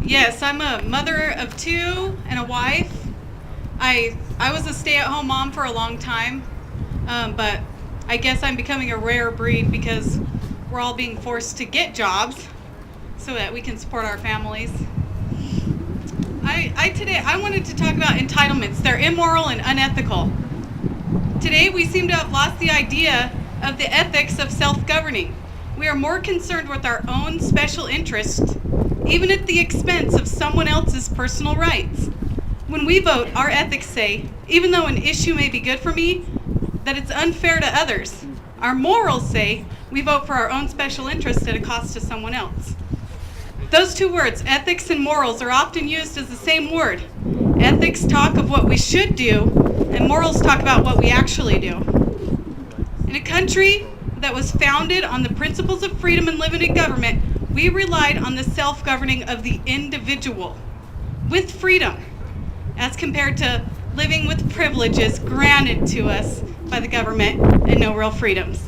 Yes, I'm a mother of two and a wife. I was a stay-at-home mom for a long time, but I guess I'm becoming a rare breed because we're all being forced to get jobs so that we can support our families. Today I wanted to talk about entitlements. They're immoral and unethical. Today we seem to have lost the idea of the ethics of self-governing. We are more concerned with our own special interests, even at the expense of someone else's personal rights. When we vote, our ethics say, even though an issue may be good for me, that it's unfair to others. Our morals say we vote for our own special interests at a cost to someone else. Those two words, ethics and morals, are often used as the same word. Ethics talk of what we should do, and morals talk about what we actually do. In a country that was founded on the principles of freedom and limited government, we relied on the self-governing of the individual with freedom, as compared to living with privileges granted to us by the government and no real freedoms.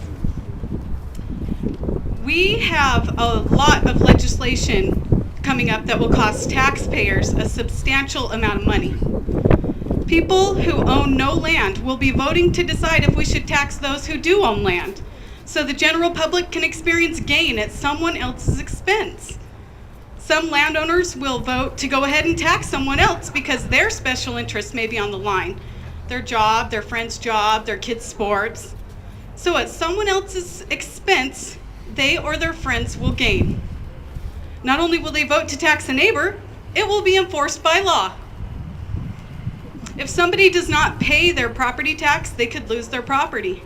We have a lot of legislation coming up that will cost taxpayers a substantial amount of money. People who own no land will be voting to decide if we should tax those who do own land, so the general public can experience gain at someone else's expense. Some landowners will vote to go ahead and tax someone else because their special interests may be on the line. Their job, their friend's job, their kids' sports. So at someone else's expense, they or their friends will gain. Not only will they vote to tax a neighbor, it will be enforced by law. If somebody does not pay their property tax, they could lose their property.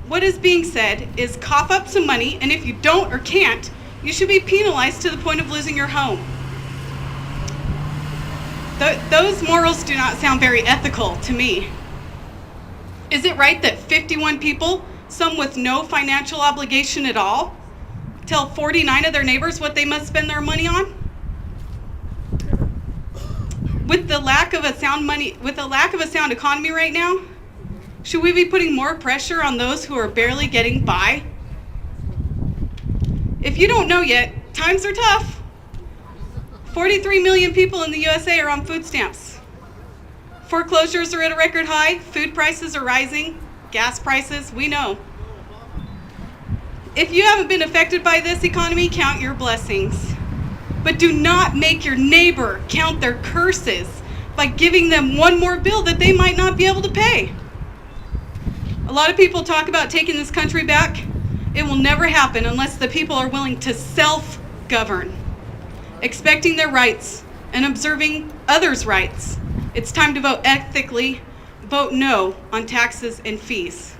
What is being said is cough up some money, and if you don't or can't, you should be penalized to the point of losing your home. Those morals do not sound very ethical to me. Is it right that 51 people, some with no financial obligation at all, tell 49 of their neighbors what they must spend their money on? With the lack of a sound economy right now, should we be putting more pressure on those who are barely getting by? If you don't know yet, times are tough. 43 million people in the USA are on food stamps. Foreclosures are at a record high, food prices are rising, gas prices, we know. If you haven't been affected by this economy, count your blessings. But do not make your neighbor count their curses by giving them one more bill that they might not be able to pay. A lot of people talk about taking this country back. It will never happen unless the people are willing to self-govern, expecting their rights and observing others' rights. It's time to vote ethically, vote no on taxes and fees.